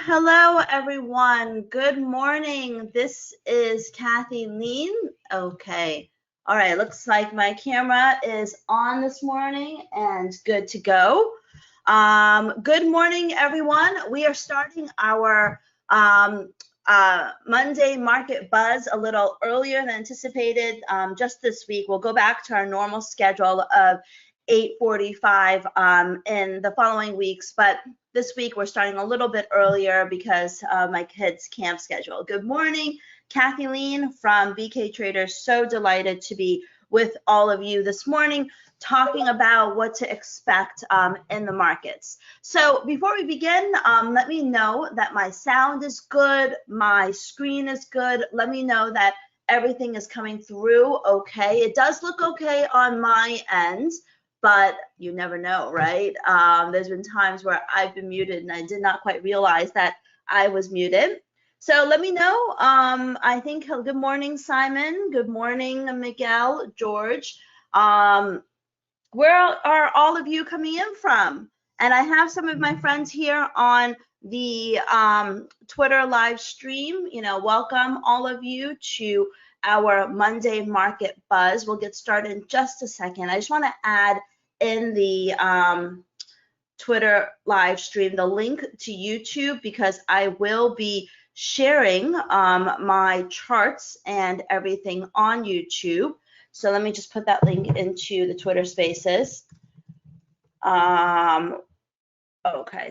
Hello, everyone. Good morning. This is Kathy Lien. Okay. All right. Looks like my camera is on this morning and good to go. Good morning, everyone. We are starting our Monday market buzz a little earlier than anticipated. Just this week, we'll go back to our normal schedule of 8:45 in the following weeks, but this week we're starting a little bit earlier because of my kids' camp schedule. Good morning, Kathy Lien from BK Traders. So delighted to be with all of you this morning talking about what to expect in the markets. So before we begin, let me know that my sound is good, my screen is good. Let me know that everything is coming through okay. It does look okay on my end, but you never know, right? There's been times where I've been muted and I did not quite realize that I was muted. So let me know. I think, good morning, Simon. Good morning, Miguel, George. Where are all of you coming in from? And I have some of my friends here on the Twitter live stream. You know, welcome all of you to our Monday Market Buzz. We'll get started in just a second. I just want to add in the Twitter live stream the link to YouTube because I will be sharing my charts and everything on YouTube. So let me just put that link into the Twitter Spaces. Okay,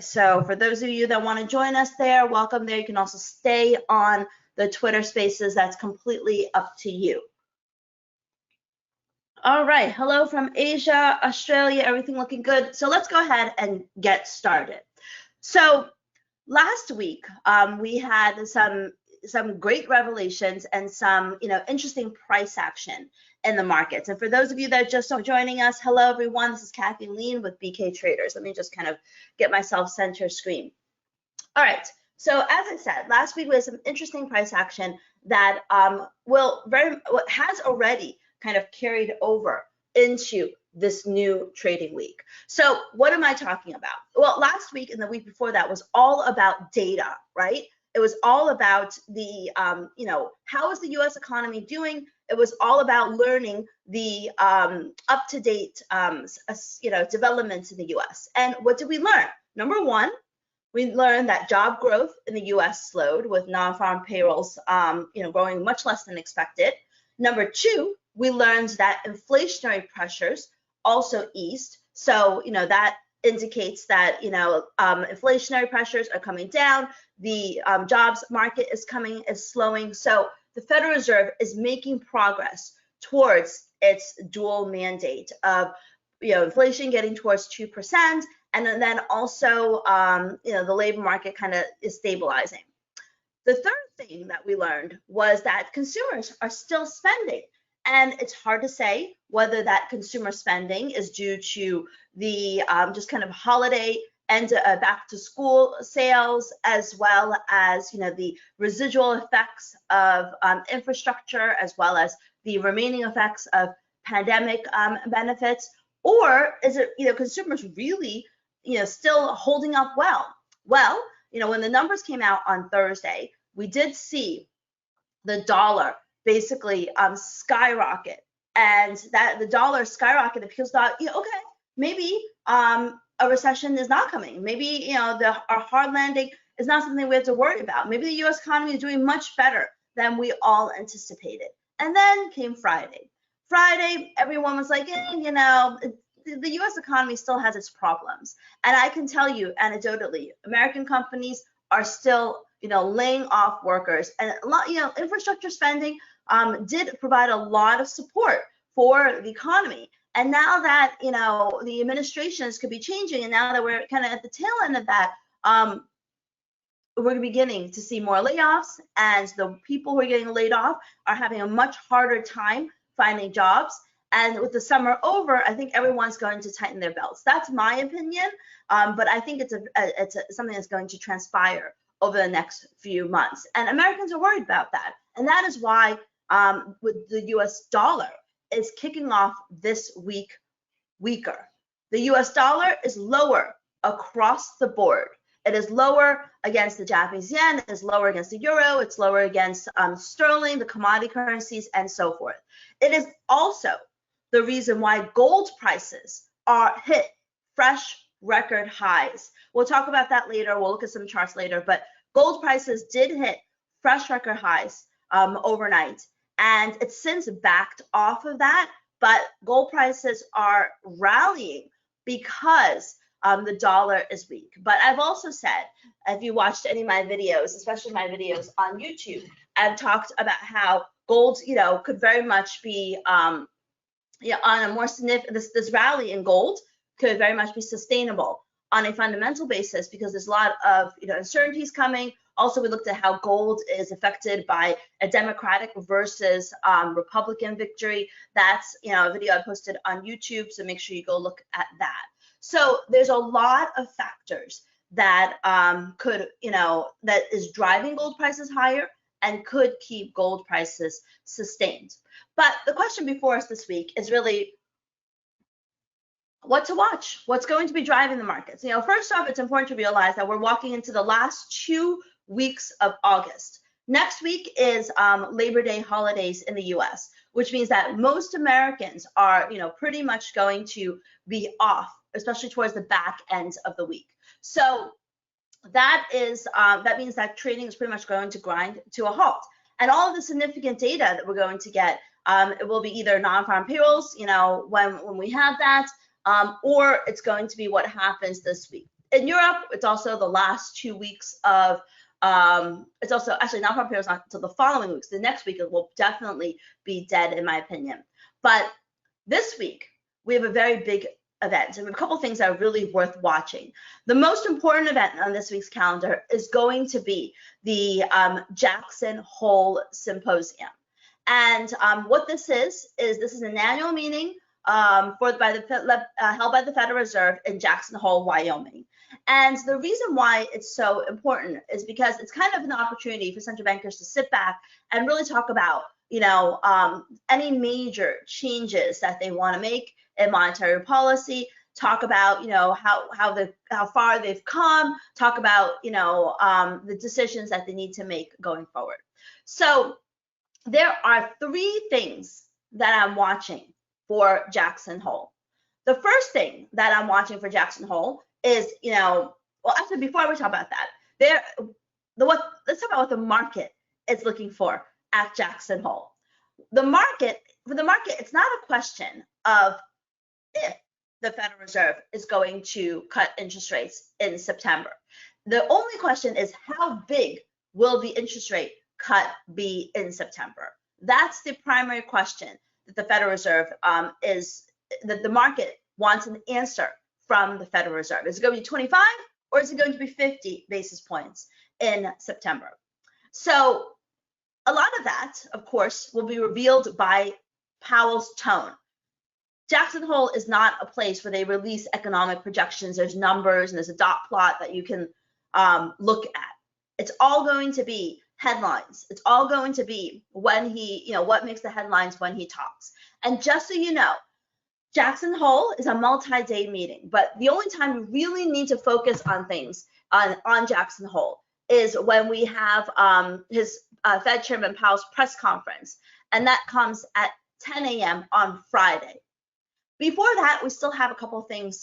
so for those of you that want to join us there, welcome there. You can also stay on the Twitter Spaces. That's completely up to you. All right, hello from Asia, Australia, everything looking good. So let's go ahead and get started. So last week, we had some great revelations and some, interesting price action in the markets. And for those of you that just are joining us, hello everyone, this is Kathy Lien with BK Traders. Let me just kind of get myself center screen. All right, so as I said, last week we had some interesting price action that has already kind of carried over into this new trading week. So what am I talking about? Well, last week and the week before that was all about data, right? It was all about the, how is the U.S. economy doing? It was all about learning the up-to-date, developments in the U.S. And what did we learn? Number one, we learned that job growth in the U.S. slowed, with non-farm payrolls, growing much less than expected. Number two, we learned that inflationary pressures also eased. So, that indicates that, inflationary pressures are coming down. The jobs market is slowing. So the Federal Reserve is making progress towards its dual mandate of, inflation getting towards 2%, and then also, the labor market kind of is stabilizing. The third thing that we learned was that consumers are still spending. And it's hard to say whether that consumer spending is due to the just kind of holiday and back to school sales, as well as, the residual effects of infrastructure, as well as the remaining effects of pandemic benefits, or is it, consumers really, still holding up well? Well, when the numbers came out on Thursday, we did see the dollar basically skyrocket, and that the dollar skyrocketed because thought, okay, maybe a recession is not coming. Maybe, our hard landing is not something we have to worry about. Maybe the U.S. economy is doing much better than we all anticipated. And then came Friday. Friday, everyone was like, the U.S. economy still has its problems. And I can tell you anecdotally, American companies are still, laying off workers, and a lot, infrastructure spending did provide a lot of support for the economy. And now that, the administrations could be changing, and now that we're kind of at the tail end of that, we're beginning to see more layoffs, and the people who are getting laid off are having a much harder time finding jobs. And with the summer over, I think everyone's going to tighten their belts. That's my opinion, but I think it's something that's going to transpire over the next few months. And Americans are worried about that. And that is why with the US dollar is kicking off this week weaker. The US dollar is lower across the board. It is lower against the Japanese yen, it is lower against the euro, it's lower against sterling, the commodity currencies, and so forth. It is also the reason why gold prices are hit fresh record highs. We'll talk about that later. We'll look at some charts later, but gold prices did hit fresh record highs overnight, and it's since backed off of that, but gold prices are rallying because the dollar is weak. But I've also said, if you watched any of my videos, especially my videos on YouTube, I've talked about how gold, could very much be on a more significant, this rally in gold could very much be sustainable on a fundamental basis, because there's a lot of uncertainties coming. Also, we looked at how gold is affected by a Democratic versus Republican victory. That's a video I posted on YouTube, so make sure you go look at that. So there's a lot of factors that could, that is driving gold prices higher and could keep gold prices sustained. But the question before us this week is really what to watch, what's going to be driving the markets. First off, it's important to realize that we're walking into the last 2 weeks of August. Next week is Labor Day holidays in the US, which means that most Americans are, pretty much going to be off, especially towards the back end of the week. So that means that trading is pretty much going to grind to a halt. And all of the significant data that we're going to get, it will be either non-farm payrolls, when we have that, or it's going to be what happens this week. In Europe, it's also the last 2 weeks of, it's also actually non-farm payrolls not until the following weeks. The next week it will definitely be dead, in my opinion. But this week we have a very big event, and we have a couple things that are really worth watching. The most important event on this week's calendar is going to be the Jackson Hole Symposium. And what this is an annual meeting held by the Federal Reserve in Jackson Hole, Wyoming. And the reason why it's so important is because it's kind of an opportunity for central bankers to sit back and really talk about, any major changes that they want to make in monetary policy, talk about, how far they've come, talk about, the decisions that they need to make going forward. So there are three things that I'm watching for Jackson Hole. The first thing that I'm watching for Jackson Hole is, well, actually, before we talk about that, let's talk about what the market is looking for at Jackson Hole. For the market, it's not a question of if the Federal Reserve is going to cut interest rates in September. The only question is, how big will the interest rate cut be in September? That's the primary question that the Federal Reserve that the market wants an answer from the Federal Reserve. Is it going to be 25 or is it going to be 50 basis points in September? So a lot of that, of course, will be revealed by Powell's tone. Jackson Hole is not a place where they release economic projections. There's numbers and there's a dot plot that you can look at. It's all going to be headlines. It's all going to be when he, what makes the headlines when he talks. And just so you know, Jackson Hole is a multi-day meeting, but the only time you really need to focus on things on Jackson Hole is when we have his Fed Chairman Powell's press conference, and that comes at 10 a.m. on Friday. Before that, we still have a couple of things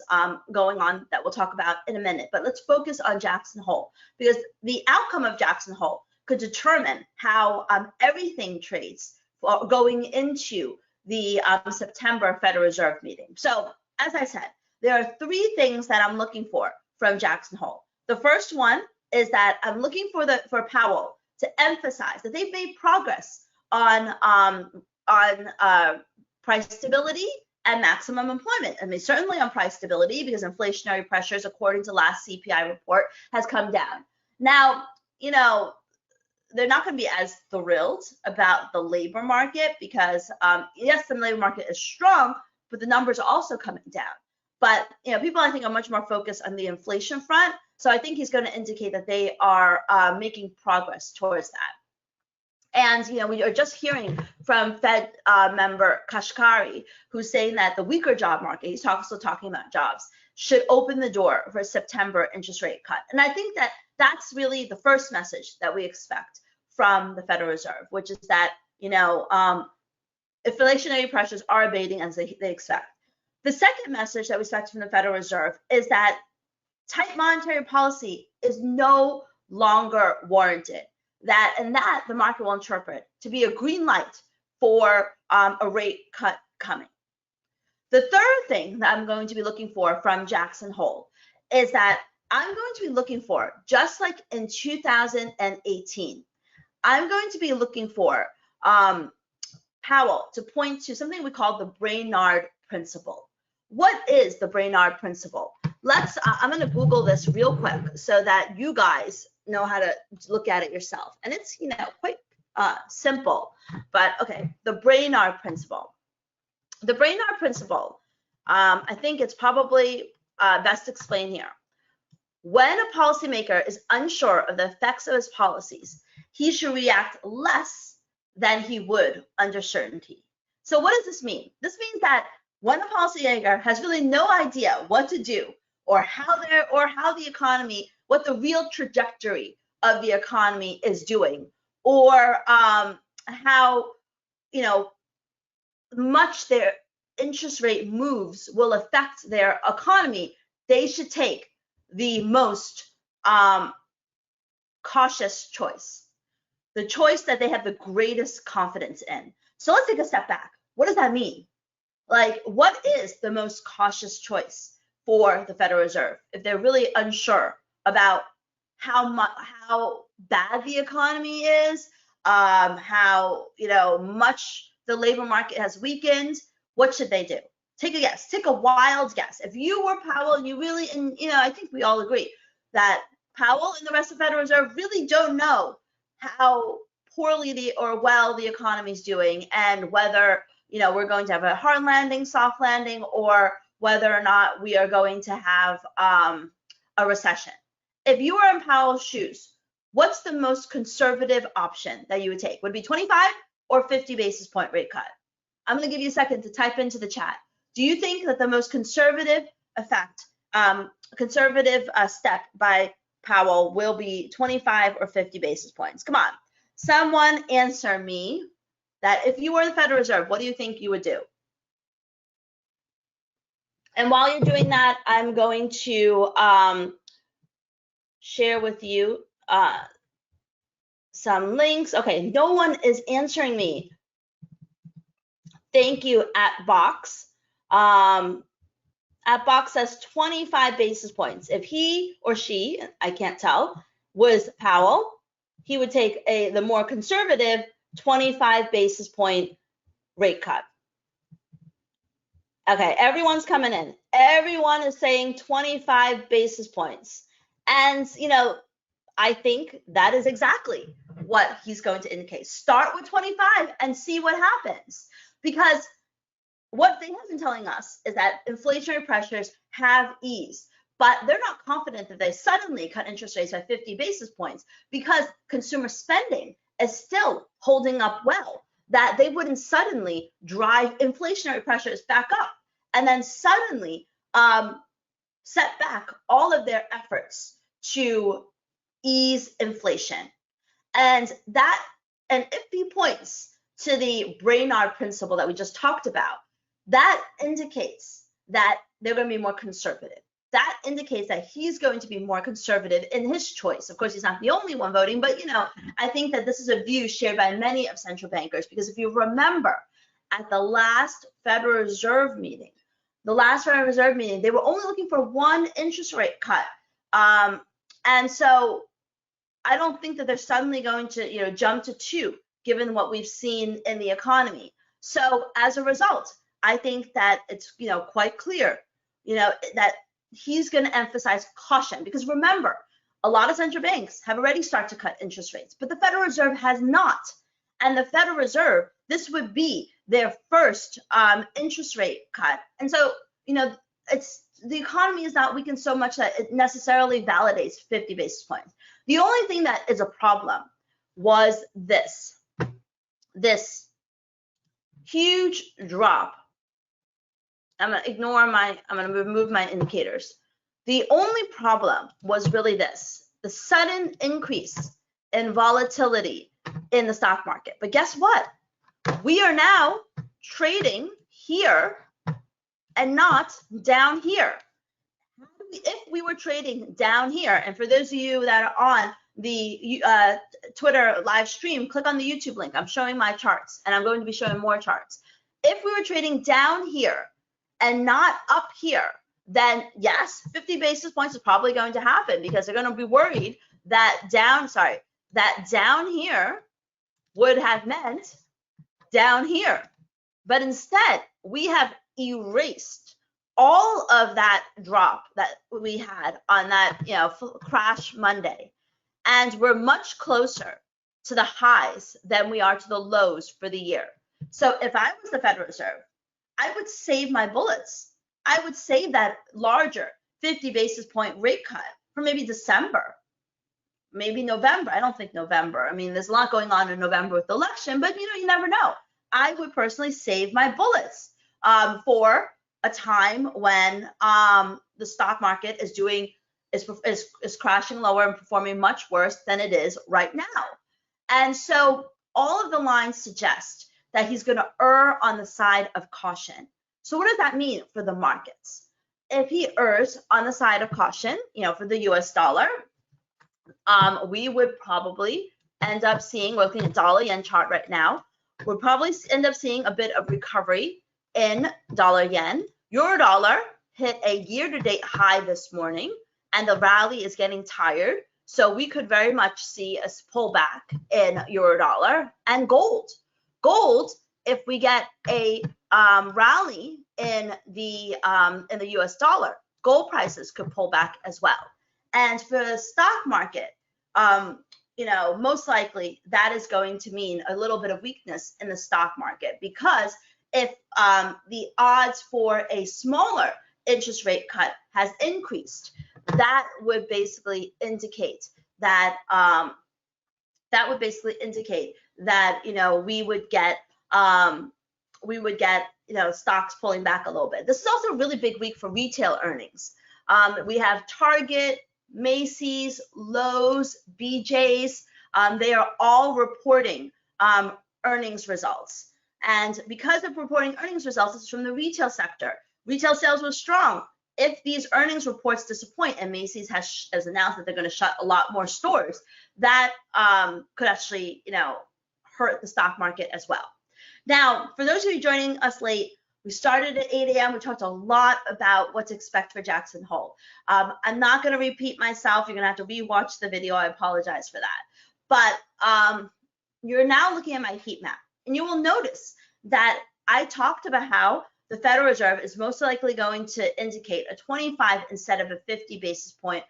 going on that we'll talk about in a minute, but let's focus on Jackson Hole, because the outcome of Jackson Hole could determine how everything trades going into the September Federal Reserve meeting. So as I said, there are three things that I'm looking for from Jackson Hole. The first one is that I'm looking for Powell to emphasize that they've made progress on price stability and maximum employment. I mean, certainly on price stability, because inflationary pressures, according to last CPI report, has come down. Now, they're not going to be as thrilled about the labor market because, yes, the labor market is strong, but the numbers are also coming down. But, people, I think, are much more focused on the inflation front. So I think he's going to indicate that they are making progress towards that. And, we are just hearing from Fed member Kashkari, who's saying that the weaker job market, he's still talking about jobs, should open the door for a September interest rate cut. And I think that that's really the first message that we expect from the Federal Reserve, which is that, inflationary pressures are abating as they expect. The second message that we expect from the Federal Reserve is that tight monetary policy is no longer warranted. That the market will interpret to be a green light for a rate cut coming. The third thing that I'm going to be looking for from Jackson Hole is that I'm going to be looking for, just like in 2018, I'm going to be looking for Powell to point to something we call the Brainard principle. What is the Brainard principle? I'm going to Google this real quick so that you guys know how to look at it yourself. And it's, quite simple, but okay, the Brainard principle. The Brainard principle, I think it's probably best explained here. When a policymaker is unsure of the effects of his policies, he should react less than he would under certainty. So what does this mean? This means that when a policymaker has really no idea what to do or how the economy, what the real trajectory of the economy is doing, or how much their interest rate moves will affect their economy, they should take the most cautious choice, the choice that they have the greatest confidence in. So let's take a step back. What does that mean? Like, what is the most cautious choice for the Federal Reserve if they're really unsure about how bad the economy is, how much the labor market has weakened? What should they do? Take a guess. Take a wild guess. If you were Powell, and you really, and I think we all agree that Powell and the rest of the Federal Reserve really don't know how poorly or well the economy is doing, and whether we're going to have a hard landing, soft landing, or whether or not we are going to have a recession. If you were in Powell's shoes, what's the most conservative option that you would take? Would it be 25 or 50 basis point rate cut? I'm going to give you a second to type into the chat. Do you think that the most conservative step by Powell will be 25 or 50 basis points? Come on, someone answer me that. If you were the Federal Reserve, what do you think you would do? And while you're doing that, I'm going to share with you some links. Okay, no one is answering me. Thank you, @Box. @Box says 25 basis points. If he or she, I can't tell, was Powell, he would take the more conservative 25 basis point rate cut. Okay, everyone's coming in. Everyone is saying 25 basis points. And, I think that is exactly what he's going to indicate. Start with 25 and see what happens. Because what they have been telling us is that inflationary pressures have eased, but they're not confident that they suddenly cut interest rates by 50 basis points because consumer spending is still holding up well, that they wouldn't suddenly drive inflationary pressures back up and then suddenly set back all of their efforts to ease inflation. And if he points to the Brainard principle that we just talked about, that indicates that they're going to be more conservative. That indicates that he's going to be more conservative in his choice. Of course, he's not the only one voting, but I think that this is a view shared by many of central bankers, because if you remember at the last Federal Reserve meeting, they were only looking for one interest rate cut. And so I don't think that they're suddenly going to, jump to two, given what we've seen in the economy. So as a result, I think that it's, quite clear, that he's going to emphasize caution, because remember, a lot of central banks have already started to cut interest rates, but the Federal Reserve has not. And the Federal Reserve, this would be their first interest rate cut. And so, the economy is not weakened so much that it necessarily validates 50 basis points. The only thing that is a problem was this huge drop. I'm going to remove my indicators. The only problem was really the sudden increase in volatility in the stock market. But guess what? We are now trading here and not down here. If we were trading down here, and for those of you that are on the Twitter live stream, click on the YouTube link. I'm showing my charts, and I'm going to be showing more charts. If we were trading down here and not up here, then yes, 50 basis points is probably going to happen, because they're going to be worried that down here would have meant down here. But instead, we have erased all of that drop that we had on that, crash Monday. And we're much closer to the highs than we are to the lows for the year. So if I was the Federal Reserve, I would save my bullets. I would save that larger 50 basis point rate cut for maybe December, maybe November. I don't think November. I mean, there's a lot going on in November with the election, but you never know. I would personally save my bullets for a time when the stock market is crashing lower and performing much worse than it is right now. And so all of the lines suggest that he's going to err on the side of caution. So what does that mean for the markets? If he errs on the side of caution, for the US dollar, we would probably end up seeing, we're looking at dollar yen chart right now, we'll probably end up seeing a bit of recovery in dollar yen. Euro dollar hit a year-to-date high this morning, and the rally is getting tired. So we could very much see a pullback in euro dollar. And gold. Gold, if we get a rally in the US dollar, gold prices could pull back as well. And for the stock market, most likely that is going to mean a little bit of weakness in the stock market, because if the odds for a smaller interest rate cut has increased, that would basically indicate that we would get we would get, stocks pulling back a little bit. This is also a really big week for retail earnings. We have Target, Macy's, Lowe's, BJ's. They are all reporting earnings results. And because of reporting earnings results, it's from the retail sector. Retail sales was strong. If these earnings reports disappoint, and Macy's has announced that they're going to shut a lot more stores, that could actually, hurt the stock market as well. Now, for those of you joining us late, we started at 8 a.m. We talked a lot about what to expect for Jackson Hole. I'm not going to repeat myself. You're going to have to rewatch the video. I apologize for that. But you're now looking at my heat map, and you will notice that I talked about how the Federal Reserve is most likely going to indicate a 25 instead of a 50 basis point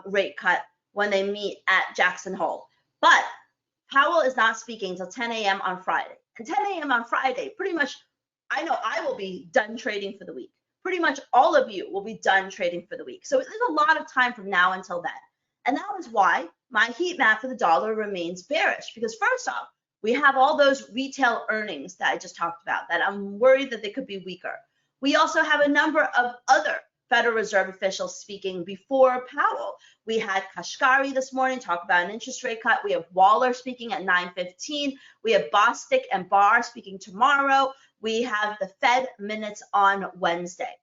rate cut when they meet at Jackson Hole. But Powell is not speaking until 10 a.m. on Friday. And 10 a.m. on Friday, pretty much, I know I will be done trading for the week. Pretty much all of you will be done trading for the week. So there's a lot of time from now until then. And that is why my heat map for the dollar remains bearish. Because first off, we have all those retail earnings that I just talked about that I'm worried that they could be weaker. We also have a number of other Federal Reserve officials speaking before Powell. We had Kashkari this morning talk about an interest rate cut. We have Waller speaking at 9:15. We have Bostic and Barr speaking tomorrow. We have the Fed minutes on Wednesday.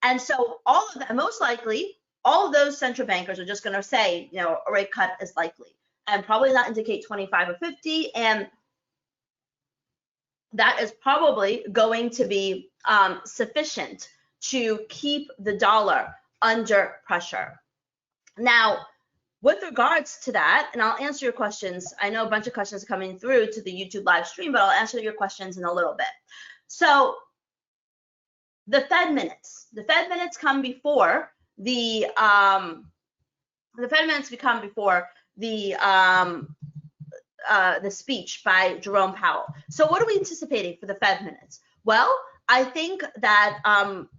And so all of that, most likely, all of those central bankers are just going to say, a rate cut is likely, and probably not indicate 25 or 50. And that is probably going to be sufficient to keep the dollar under pressure. Now, with regards to that, and I'll answer your questions. I know a bunch of questions are coming through to the YouTube live stream, but I'll answer your questions in a little bit. So the Fed minutes come before the speech by Jerome Powell. So what are we anticipating for the Fed minutes? Well, I think that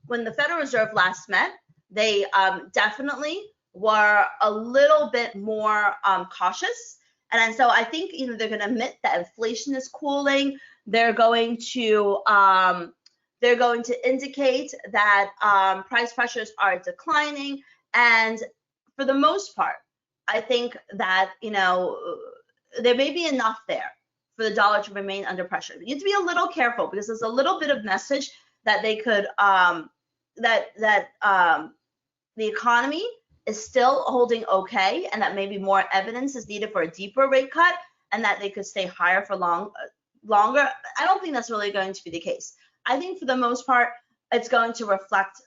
when the Federal Reserve last met, they definitely were a little bit more cautious. And so I think they're going to admit that inflation is cooling. They're going to indicate that price pressures are declining. And for the most part, I think that, there may be enough there for the dollar to remain under pressure. You need to be a little careful because there's a little bit of message that they could, the economy is still holding okay, and that maybe more evidence is needed for a deeper rate cut, and that they could stay higher for longer. I don't think that's really going to be the case. I think for the most part, it's going to reflect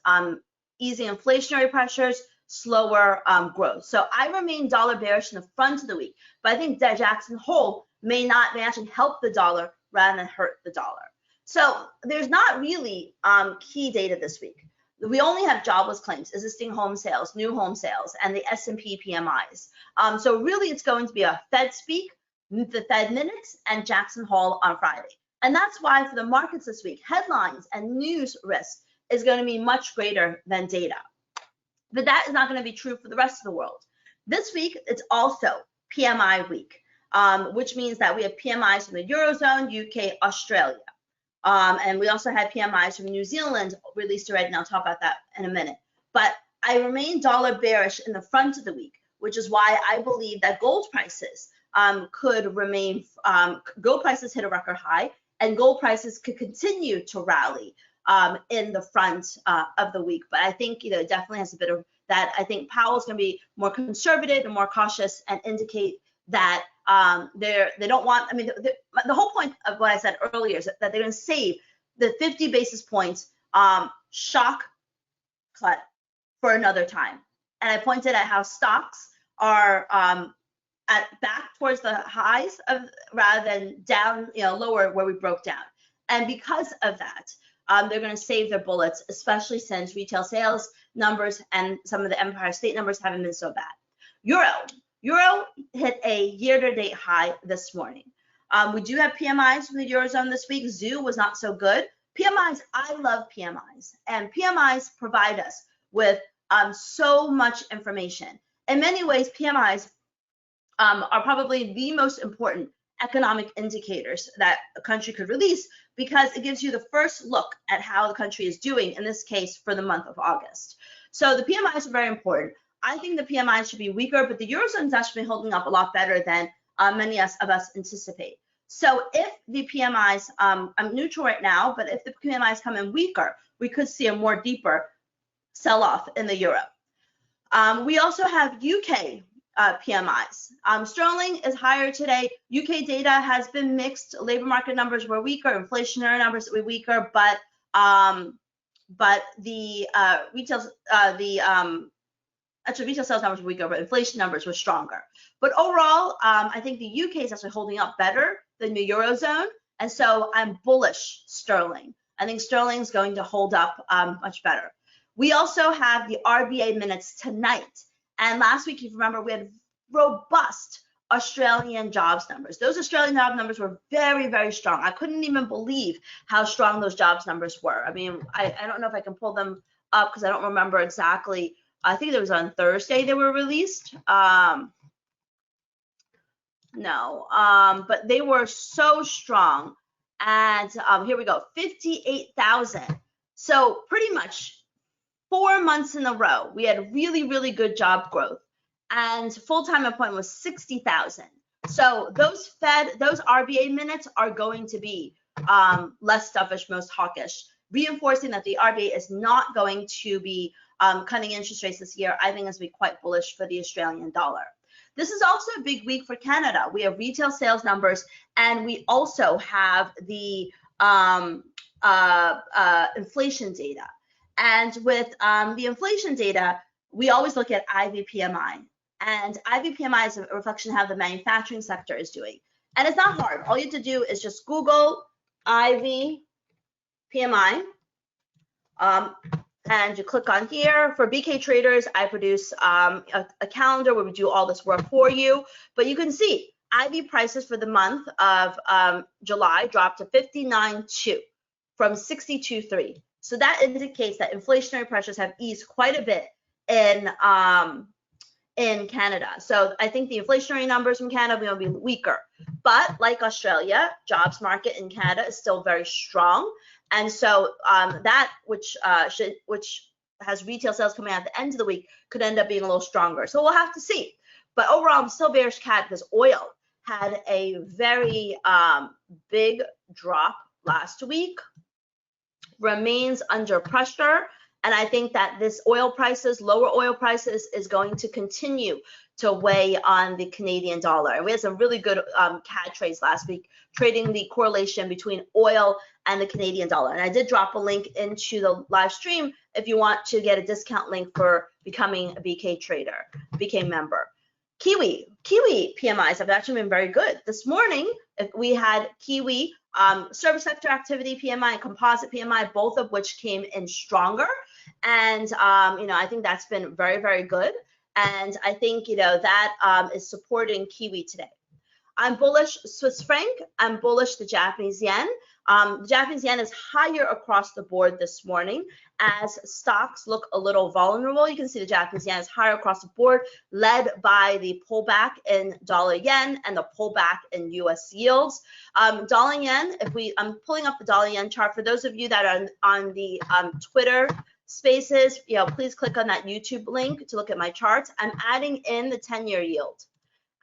easing inflationary pressures, slower growth. So I remain dollar bearish in the front of the week, but I think that Jackson Hole may actually help the dollar rather than hurt the dollar. So there's not really key data this week. We only have jobless claims, existing home sales, new home sales, and the S&P PMIs. So really it's going to be a Fed speak, the Fed minutes, and Jackson Hole on Friday. And that's why for the markets this week, headlines and news risk is going to be much greater than data. But that is not going to be true for the rest of the world. This week, it's also PMI week, which means that we have PMIs from the Eurozone, UK, Australia. And we also had PMIs from New Zealand released already, and I'll talk about that in a minute. But I remain dollar bearish in the front of the week, which is why I believe that gold prices could remain, gold prices hit a record high, and gold prices could continue to rally in the front of the week. But I think it definitely has a bit of that. I think Powell's going to be more conservative and more cautious and indicate that they don't want. I mean, the whole point of what I said earlier is that they're going to save the 50 basis points shock cut for another time. And I pointed at how stocks are back towards the highs of rather than down, lower where we broke down. And because of that, they're going to save their bullets, especially since retail sales numbers and some of the Empire State numbers haven't been so bad. Euro hit a year-to-date high this morning. We do have PMIs from the Eurozone this week. ZOO was not so good. PMIs, I love PMIs, and PMIs provide us with so much information. In many ways, PMIs are probably the most important economic indicators that a country could release, because it gives you the first look at how the country is doing, in this case for the month of August. So the PMIs are very important. I think the PMIs should be weaker, but the Eurozone is actually holding up a lot better than many of us anticipate. So if the PMIs, I'm neutral right now, but if the PMIs come in weaker, we could see a more deeper sell-off in the euro. We also have UK PMIs. Sterling is higher today. UK data has been mixed. Labor market numbers were weaker, inflationary numbers were weaker, but the retail sales numbers were weaker, but inflation numbers were stronger. But overall, I think the UK is actually holding up better than the Eurozone, and so I'm bullish sterling. I think sterling is going to hold up much better. We also have the RBA minutes tonight. And last week, if you remember, we had robust Australian jobs numbers. Those Australian job numbers were very, very strong. I couldn't even believe how strong those jobs numbers were. I mean, I don't know if I can pull them up because I don't remember exactly. I think it was on Thursday they were released. But they were so strong. And here we go, 58,000. So pretty much 4 months in a row, we had really, really good job growth, and full-time employment was 60,000. So those RBA minutes are going to be less dovish, most hawkish, reinforcing that the RBA is not going to be cutting interest rates this year. I think it's going to be quite bullish for the Australian dollar. This is also a big week for Canada. We have retail sales numbers, and we also have the inflation data. And with the inflation data, we always look at IVPMI. And IVPMI is a reflection of how the manufacturing sector is doing. And it's not hard. All you have to do is just Google IVPMI. And you click on here. For BK traders, I produce a calendar where we do all this work for you. But you can see IV prices for the month of July dropped to 59.2 from 62.3. So that indicates that inflationary pressures have eased quite a bit in Canada. So I think the inflationary numbers in Canada will be weaker. But like Australia, jobs market in Canada is still very strong. And so that which has retail sales coming out at the end of the week could end up being a little stronger. So we'll have to see. But overall, I'm still bearish cat because oil had a very big drop last week, remains under pressure, and I think that this lower oil prices is going to continue to weigh on the Canadian dollar. And we had some really good CAD trades last week, trading the correlation between oil and the Canadian dollar. And I did drop a link into the live stream if you want to get a discount link for becoming a BK trader, BK member. Kiwi PMIs have actually been very good. This morning, we had Kiwi service sector activity PMI and composite PMI, both of which came in stronger. And, I think that's been very, very good. And I think, that is supporting Kiwi today. I'm bullish Swiss franc. I'm bullish the Japanese yen. The Japanese yen is higher across the board this morning as stocks look a little vulnerable. You can see the Japanese yen is higher across the board, led by the pullback in dollar yen and the pullback in US yields. Dollar yen, I'm pulling up the dollar yen chart. For those of you that are on the Twitter spaces, please click on that YouTube link to look at my charts. I'm adding in the 10-year yield.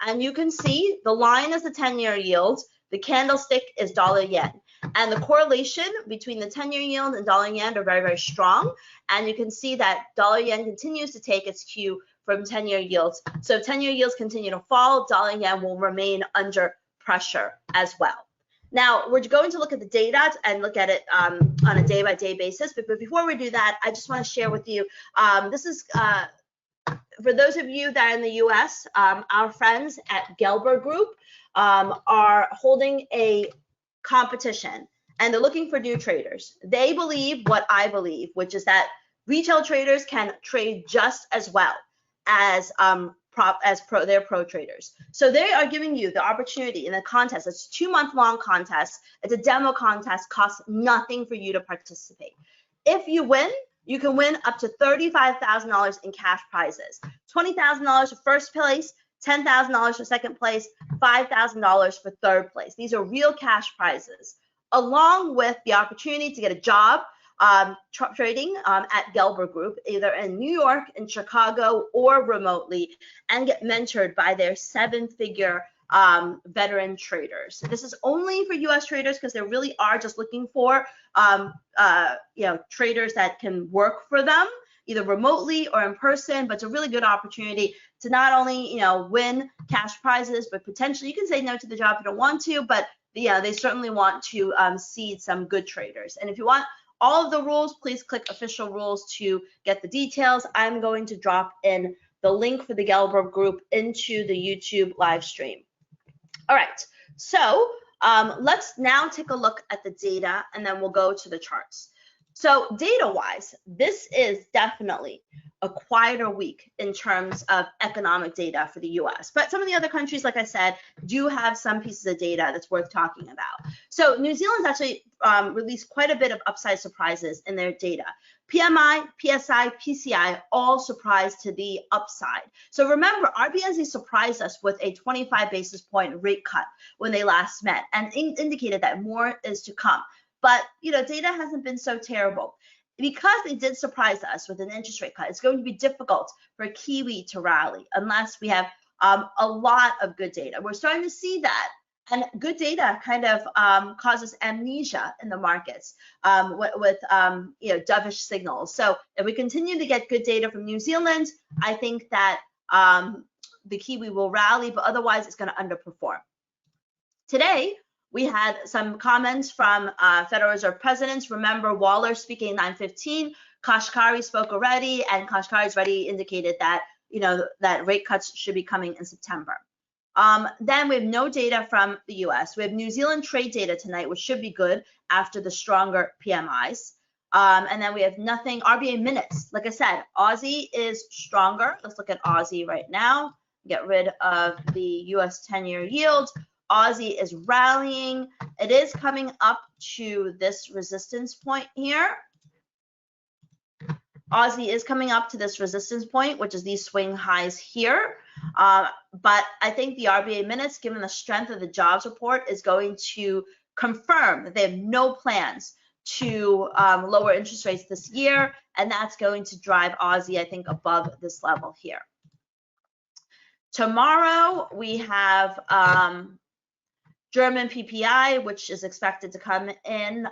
And you can see the line is the 10-year yield, the candlestick is dollar yen. And the correlation between the 10-year yield and dollar yen are very, very strong. And you can see that dollar yen continues to take its cue from 10-year yields. So if 10-year yields continue to fall, dollar yen will remain under pressure as well. Now, we're going to look at the data and look at it on a day-by-day basis. But before we do that, I just want to share with you, this is for those of you that are in the US, our friends at Gelber Group are holding a competition, and they're looking for new traders. They believe what I believe, which is that retail traders can trade just as well as their pro traders. So they are giving you the opportunity in a contest. It's a 2-month-long contest. It's a demo contest, costs nothing for you to participate. If you win, you can win up to $35,000 in cash prizes. $20,000 for first place, $10,000 for second place, $5,000 for third place. These are real cash prizes, along with the opportunity to get a job trading at Gelber Group, either in New York, in Chicago, or remotely, and get mentored by their 7-figure veteran traders. This is only for U.S. traders because they really are just looking for traders that can work for them, either remotely or in person. But it's a really good opportunity to not only win cash prizes, but potentially you can say no to the job if you don't want to, but they certainly want to seed some good traders. And if you want all of the rules, please click official rules to get the details. I'm going to drop in the link for the Gelber Group into the YouTube live stream. All right, so let's now take a look at the data, and then we'll go to the charts. So data-wise, this is definitely a quieter week in terms of economic data for the US. But some of the other countries, like I said, do have some pieces of data that's worth talking about. So New Zealand's actually released quite a bit of upside surprises in their data. PMI, PSI, PCI all surprised to the upside. So remember, RBNZ surprised us with a 25 basis point rate cut when they last met and indicated that more is to come. But data hasn't been so terrible. Because they did surprise us with an interest rate cut, it's going to be difficult for Kiwi to rally unless we have a lot of good data. We're starting to see that, and good data kind of causes amnesia in the markets with dovish signals. So if we continue to get good data from New Zealand, I think that the Kiwi will rally, but otherwise it's going to underperform. Today, we had some comments from Federal Reserve presidents. Remember, Waller speaking at 9:15. Kashkari spoke already, and Kashkari's already indicated that that rate cuts should be coming in September. Then we have no data from the U.S. We have New Zealand trade data tonight, which should be good after the stronger PMIs. And then we have nothing. RBA minutes. Like I said, Aussie is stronger. Let's look at Aussie right now. Get rid of the U.S. 10-year yield. Aussie is rallying. It is coming up to this resistance point here. Aussie is coming up to this resistance point, which is these swing highs here. But I think the RBA minutes, given the strength of the jobs report, is going to confirm that they have no plans to lower interest rates this year, and that's going to drive Aussie, I think, above this level here. Tomorrow we have German PPI, which is expected to come in,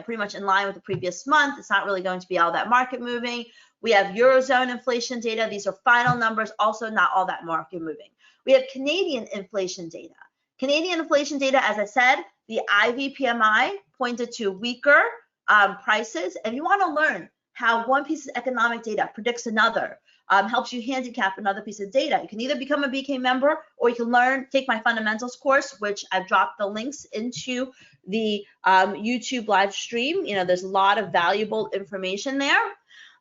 pretty much in line with the previous month. It's not really going to be all that market moving. We have Eurozone inflation data. These are final numbers, also not all that market moving. We have Canadian inflation data. Canadian inflation data, as I said, the IV PMI pointed to weaker prices. If you want to learn how one piece of economic data predicts another, helps you handicap another piece of data, you can either become a BK member or you can take my fundamentals course, which I've dropped the links into the YouTube live stream. There's a lot of valuable information there.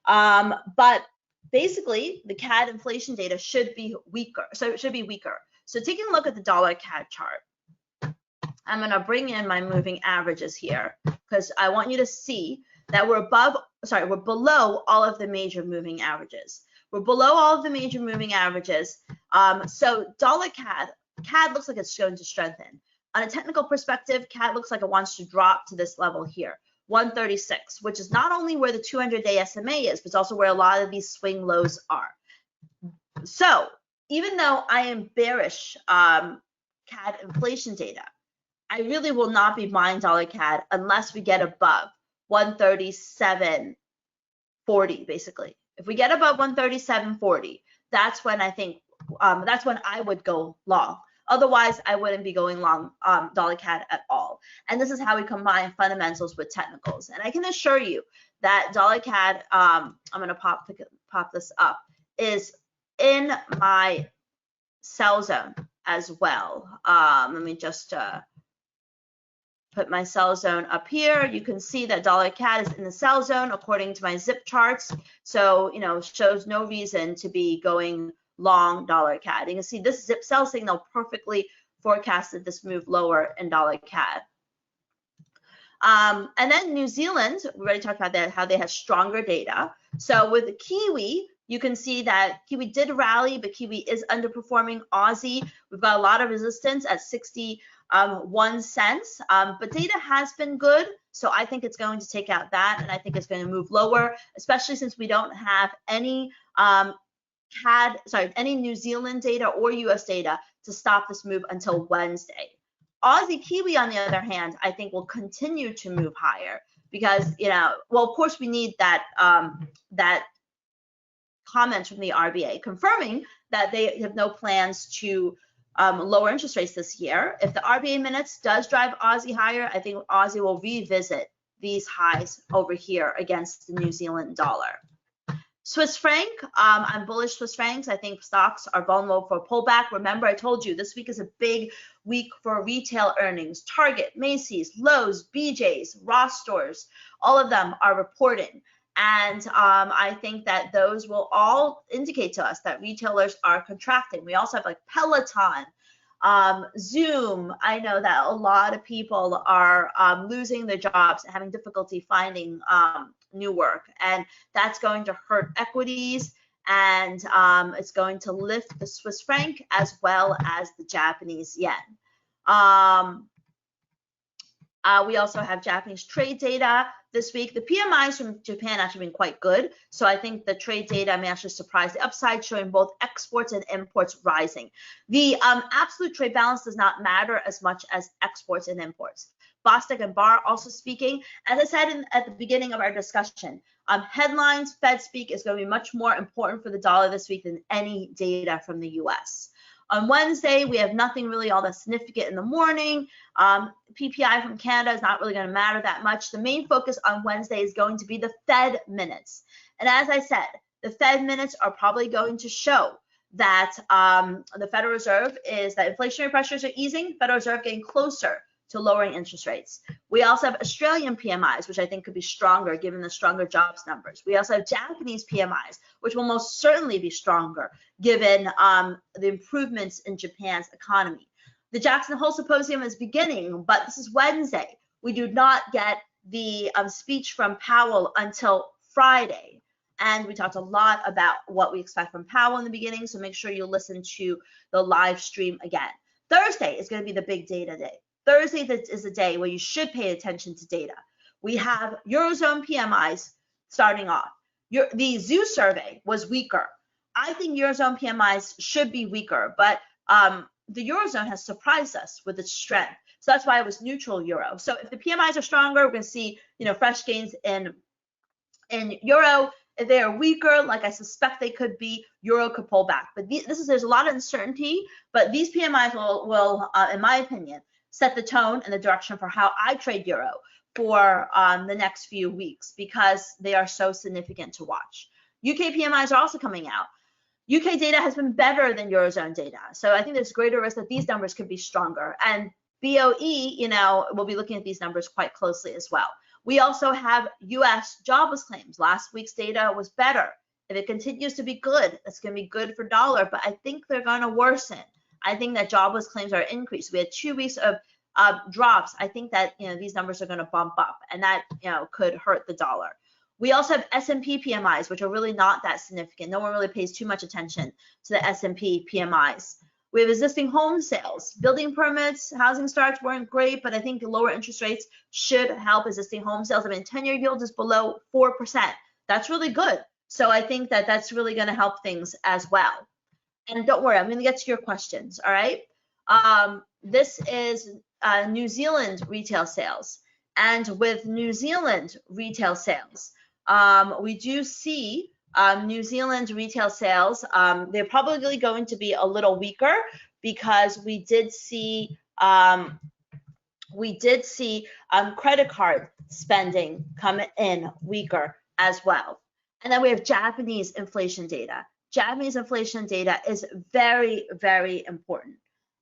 But basically, the CAD inflation data should be weaker. So taking a look at the dollar CAD chart, I'm going to bring in my moving averages here because I want you to see that we're below all of the major moving averages. We're below all of the major moving averages. So dollar CAD looks like it's going to strengthen. On a technical perspective, CAD looks like it wants to drop to this level here, 136, which is not only where the 200-day SMA is, but it's also where a lot of these swing lows are. So even though I am bearish CAD inflation data, I really will not be buying dollar CAD unless we get above 137.40, basically. If we get above 137.40, that's when I think that's when I would go long. Otherwise, I wouldn't be going long dollar CAD at all. And this is how we combine fundamentals with technicals. And I can assure you that dollar CAD, I'm going to pop this up, is in my sell zone as well. Let me just put my sell zone up here. You can see that dollar CAD is in the sell zone according to my zip charts. So, shows no reason to be going long dollar CAD. You can see this zip sell signal perfectly forecasted this move lower in dollar CAD. And then New Zealand, we already talked about that, how they have stronger data. So with the Kiwi, You can see that Kiwi did rally, but Kiwi is underperforming Aussie. We've got a lot of resistance at 61 cents, but data has been good, so I think it's going to take out that, and I think it's going to move lower, especially since we don't have any any New Zealand data or US data to stop this move until Wednesday. Aussie Kiwi, on the other hand, I think will continue to move higher because, well, of course we need that that comment from the RBA confirming that they have no plans to lower interest rates this year. If the RBA minutes does drive Aussie higher, I think Aussie will revisit these highs over here against the New Zealand dollar. Swiss franc, I'm bullish Swiss francs. I think stocks are vulnerable for pullback. Remember, I told you this week is a big week for retail earnings. Target, Macy's, Lowe's, BJ's, Ross stores, all of them are reporting. And I think that those will all indicate to us that retailers are contracting. We also have like Peloton, Zoom. I know that a lot of people are losing their jobs and having difficulty finding new work, and that's going to hurt equities, and it's going to lift the Swiss franc as well as the Japanese yen. We also have Japanese trade data this week. The PMIs from Japan actually been quite good, so I think the trade data may actually surprise the upside, showing both exports and imports rising. The absolute trade balance does not matter as much as exports and imports. Bostic and Barr also speaking. As I said at the beginning of our discussion, headlines, Fed speak is going to be much more important for the dollar this week than any data from the US. On Wednesday, we have nothing really all that significant in the morning. PPI from Canada is not really going to matter that much. The main focus on Wednesday is going to be the Fed minutes. And as I said, the Fed minutes are probably going to show that the Federal Reserve is that inflationary pressures are easing, Federal Reserve getting closer to lowering interest rates. We also have Australian PMIs, which I think could be stronger given the stronger jobs numbers. We also have Japanese PMIs, which will most certainly be stronger given the improvements in Japan's economy. The Jackson Hole Symposium is beginning, but this is Wednesday. We do not get the speech from Powell until Friday. And we talked a lot about what we expect from Powell in the beginning, so make sure you listen to the live stream again. Thursday is going to be the big data day. Thursday is a day where you should pay attention to data. We have Eurozone PMIs starting off. The ZEW survey was weaker. I think Eurozone PMIs should be weaker, but the Eurozone has surprised us with its strength. So that's why it was neutral euro. So if the PMIs are stronger, we're going to see fresh gains in euro. If they are weaker, like I suspect they could be, euro could pull back. But there's a lot of uncertainty, but these PMIs will in my opinion, set the tone and the direction for how I trade euro for the next few weeks because they are so significant to watch. UK PMIs are also coming out. UK data has been better than Eurozone data. So I think there's greater risk that these numbers could be stronger. And BOE, we'll be looking at these numbers quite closely as well. We also have US jobless claims. Last week's data was better. If it continues to be good, that's going to be good for dollar, but I think they're going to worsen. I think that jobless claims are increased. We had 2 weeks of drops. I think that these numbers are going to bump up, and that could hurt the dollar. We also have S&P PMIs, which are really not that significant. No one really pays too much attention to the S&P PMIs. We have existing home sales, building permits, housing starts weren't great, but I think lower interest rates should help existing home sales. I mean, 10-year yield is below 4%. That's really good. So I think that that's really going to help things as well. And don't worry, I'm going to get to your questions, all right? This is New Zealand retail sales. And with New Zealand retail sales, we do see New Zealand retail sales, they're probably going to be a little weaker because we did see credit card spending come in weaker as well. And then we have Japanese inflation data. Japanese inflation data is very, very important.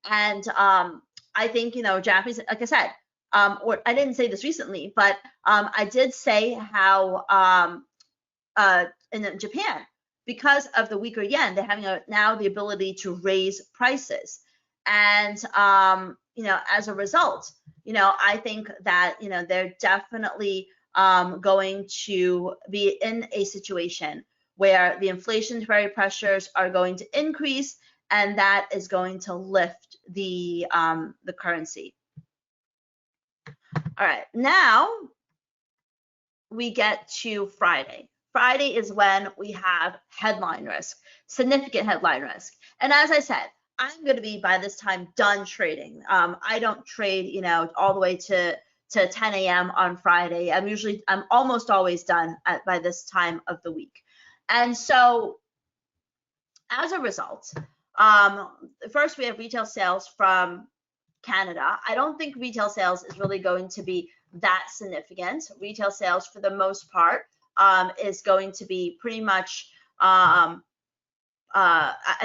And I think, Japanese, like I said, I didn't say this recently, but I did say how in Japan, because of the weaker yen, they're having now the ability to raise prices. And, as a result, I think that, they're definitely going to be in a situation where the inflationary pressures are going to increase, and that is going to lift the currency. All right, now we get to Friday. Friday is when we have headline risk, significant headline risk. And as I said, I'm going to be by this time done trading. I don't trade, you know, all the way to 10 a.m. on Friday. I'm almost always done by this time of the week. And so as a result, first we have retail sales from Canada. I don't think retail sales is really going to be that significant. Retail sales for the most part is going to be pretty much, I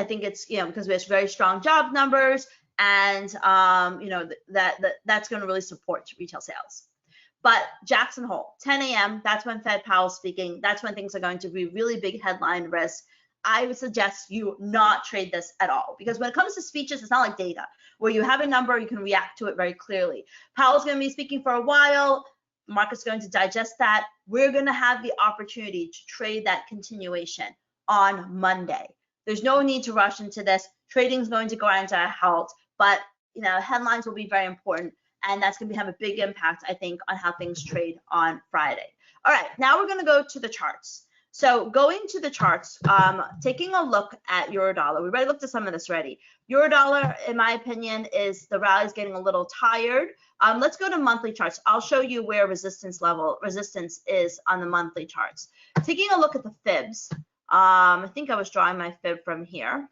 think it's, you know, because we have very strong job numbers, and you know, that's going to really support retail sales. But Jackson Hole, 10 a.m., that's when Fed Powell speaking. That's when things are going to be really big headline risk. I would suggest you not trade this at all, because when it comes to speeches, it's not like data where you have a number, you can react to it very clearly. Powell's going to be speaking for a while. The market's going to digest that. We're going to have the opportunity to trade that continuation on Monday. There's no need to rush into this. Trading is going to go into a halt, but you know, headlines will be very important, and that's going to have a big impact, I think, on how things trade on Friday. All right, now we're going to go to the charts. So going to the charts, taking a look at Eurodollar. We already looked at some of this already. Eurodollar, in my opinion, is the rally is getting a little tired. Let's go to monthly charts. I'll show you where resistance is on the monthly charts. Taking a look at the fibs, I think I was drawing my fib from here.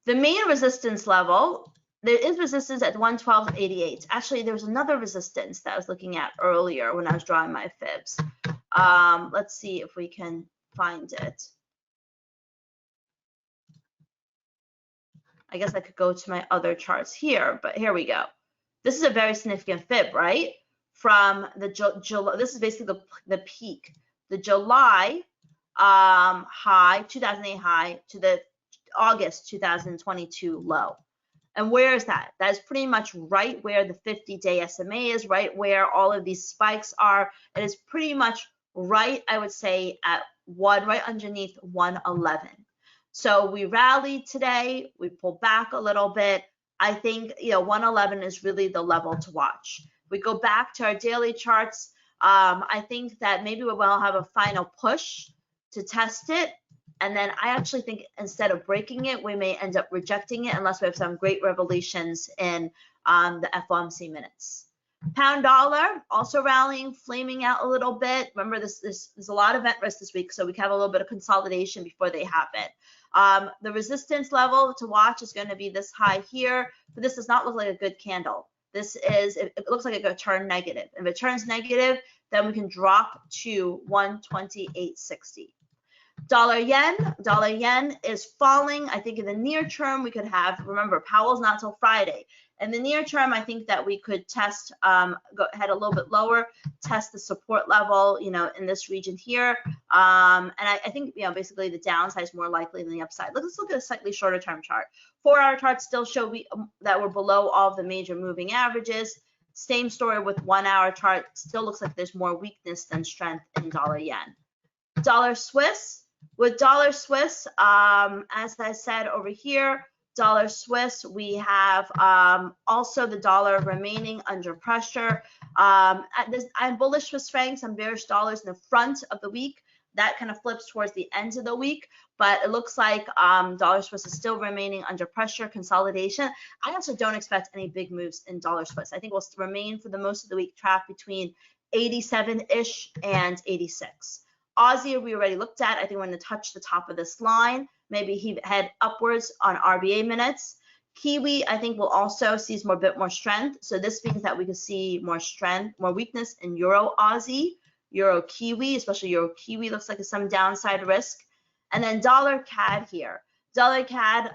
The main resistance level, there is resistance at 112.88. Actually, there was another resistance that I was looking at earlier when I was drawing my fibs. Let's see if we can find it. I guess I could go to my other charts here, but here we go. This is a very significant fib, right? From the July, this is basically the peak, the July high, 2008 high, to the August 2022 low. And where is that? That is pretty much right where the 50-day SMA is, right where all of these spikes are. It is pretty much right, I would say, at right underneath 111. So we rallied today, we pulled back a little bit. I think, you know, 111 is really the level to watch. We go back to our daily charts. I think that maybe we will have a final push to test it. And then I actually think instead of breaking it, we may end up rejecting it unless we have some great revelations in the FOMC minutes. Pound dollar also rallying, flaming out a little bit. Remember, there's a lot of event risk this week, so we can have a little bit of consolidation before they happen. The resistance level to watch is going to be this high here, but this does not look like a good candle. This is, it looks like it could turn negative. If it turns negative, then we can drop to 128.60. Dollar yen is falling. I think in the near term we could have, remember, Powell's not till Friday. In the near term, I think that we could test, go ahead a little bit lower, test the support level, you know, in this region here. And I think, you know, basically the downside is more likely than the upside. Let's look at a slightly shorter term chart. 4-hour charts still show that we're below all of the major moving averages. Same story with 1-hour chart. Still looks like there's more weakness than strength in dollar yen. Dollar Swiss. With dollar Swiss, as I said over here, dollar Swiss, we have also the dollar remaining under pressure. I'm bullish Swiss francs, I'm bearish dollars in the front of the week. That kind of flips towards the end of the week, but it looks like dollar Swiss is still remaining under pressure, consolidation. I also don't expect any big moves in dollar Swiss. I think we'll remain for the most of the week trapped between 87-ish and 86. Aussie, we already looked at. I think we're going to touch the top of this line. Maybe he head upwards on RBA minutes. Kiwi, I think will also see a bit more strength. So this means that we could see more strength, more weakness in Euro Aussie, Euro Kiwi, especially Euro Kiwi looks like some downside risk. And then dollar CAD here. Dollar CAD,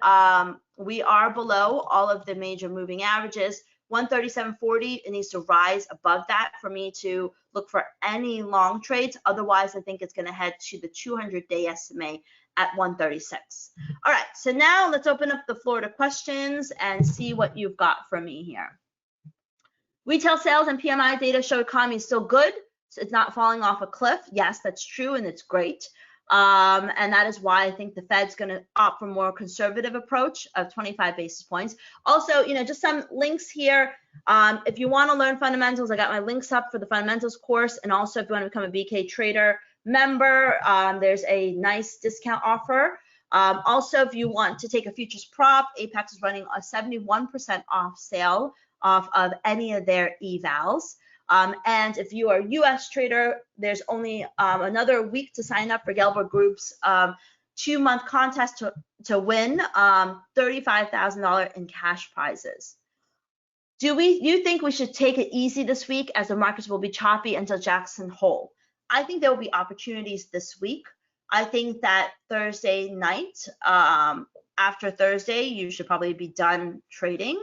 we are below all of the major moving averages. 137.40, it needs to rise above that for me to look for any long trades. Otherwise, I think it's going to head to the 200-day SMA at 136. All right, so now let's open up the floor to questions and see what you've got from me here. Retail sales and PMI data show economy is still good. So it's not falling off a cliff. Yes, that's true, and it's great. And that is why I think the Fed's going to opt for a more conservative approach of 25 basis points. Also, just some links here. If you want to learn fundamentals, I got my links up for the fundamentals course. And also, if you want to become a BK Trader member, there's a nice discount offer. Also, if you want to take a futures prop, Apex is running a 71% off sale off of any of their evals. And if you are a US trader, there's only another week to sign up for Gelber Group's 2-month contest to win $35,000 in cash prizes. Do you think we should take it easy this week as the markets will be choppy until Jackson Hole? I think there will be opportunities this week. I think that Thursday night, after Thursday, you should probably be done trading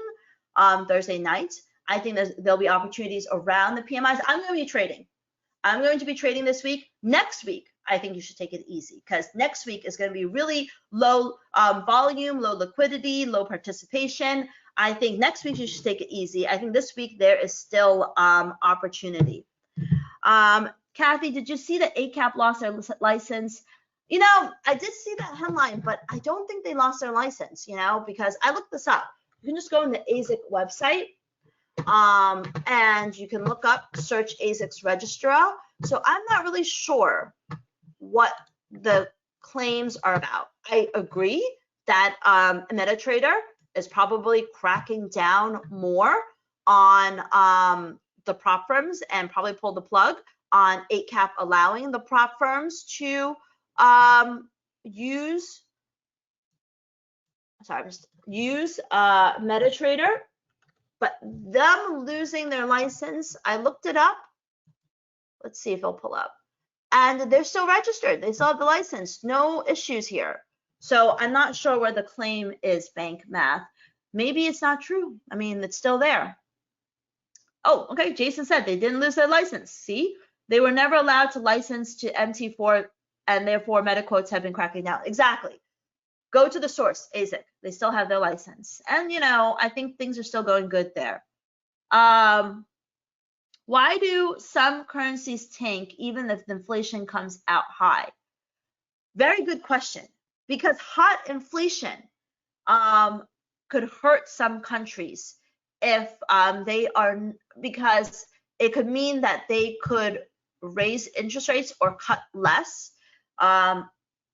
Thursday night. I think there'll be opportunities around the PMIs. I'm going to be trading. I'm going to be trading this week. Next week, I think you should take it easy because next week is going to be really low volume, low liquidity, low participation. I think next week you should take it easy. I think this week there is still opportunity. Kathy, did you see that ACAP lost their license? I did see that headline, but I don't think they lost their license, because I looked this up. You can just go on the ASIC website. And you can look up, search ASIC's registrar. So I'm not really sure what the claims are about. I agree that MetaTrader is probably cracking down more on the prop firms and probably pulled the plug on 8cap allowing the prop firms to use MetaTrader. But them losing their license, I looked it up. Let's see if it'll pull up. And they're still registered. They still have the license. No issues here. So I'm not sure where the claim is, Bank Math. Maybe it's not true. I mean, it's still there. Oh, okay. Jason said they didn't lose their license. See? They were never allowed to license to MT4, and therefore MetaQuotes have been cracking down. Exactly. Go to the source, ASIC. They still have their license. And, I think things are still going good there. Why do some currencies tank even if the inflation comes out high? Very good question. Because hot inflation could hurt some countries if because it could mean that they could raise interest rates or cut less.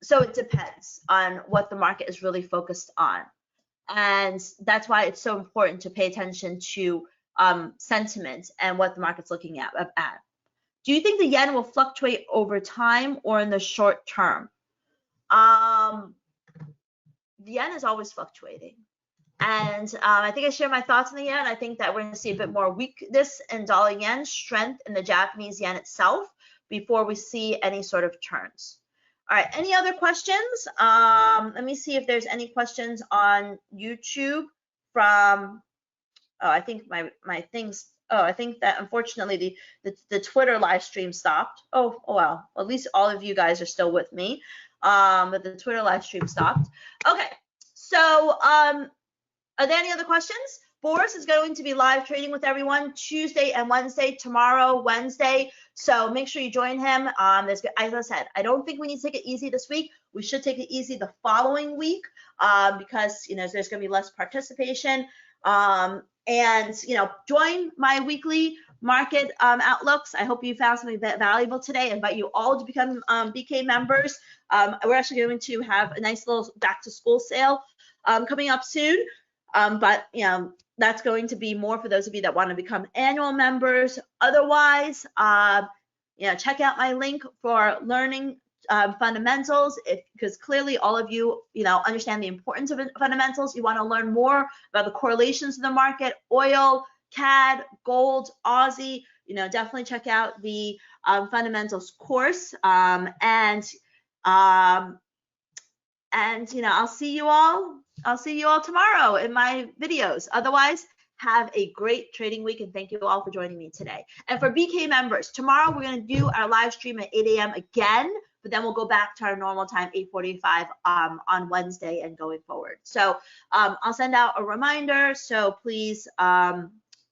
So it depends on what the market is really focused on. And that's why it's so important to pay attention to sentiment and what the market's looking at. Do you think the yen will fluctuate over time or in the short term? The yen is always fluctuating. And I think I shared my thoughts on the yen. I think that we're going to see a bit more weakness in dollar yen, strength in the Japanese yen itself before we see any sort of turns. All right, any other questions? Let me see if there's any questions on YouTube from, I think my things, I think that unfortunately the Twitter live stream stopped. Oh well, at least all of you guys are still with me, but the Twitter live stream stopped. Okay, so are there any other questions? Boris is going to be live trading with everyone Tuesday and Wednesday, tomorrow, Wednesday. So make sure you join him. As I said, I don't think we need to take it easy this week. We should take it easy the following week because there's going to be less participation. And join my weekly market outlooks. I hope you found something valuable today. I invite you all to become BK members. We're actually going to have a nice little back to school sale coming up soon. But that's going to be more for those of you that want to become annual members. Otherwise, check out my link for learning fundamentals, because clearly all of you, understand the importance of fundamentals. You want to learn more about the correlations in the market, oil, CAD, gold, Aussie. Definitely check out the fundamentals course. And I'll see you all. I'll see you all tomorrow in my videos. Otherwise, have a great trading week, and thank you all for joining me today. And for BK members, tomorrow we're going to do our live stream at 8 a.m. again, but then we'll go back to our normal time, 8:45 on Wednesday and going forward. So I'll send out a reminder. So please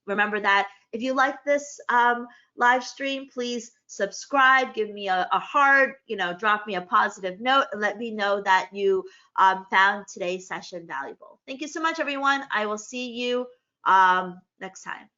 remember that. If you like this live stream, please subscribe, give me a heart, drop me a positive note, and let me know that you found today's session valuable. Thank you so much, everyone. I will see you next time.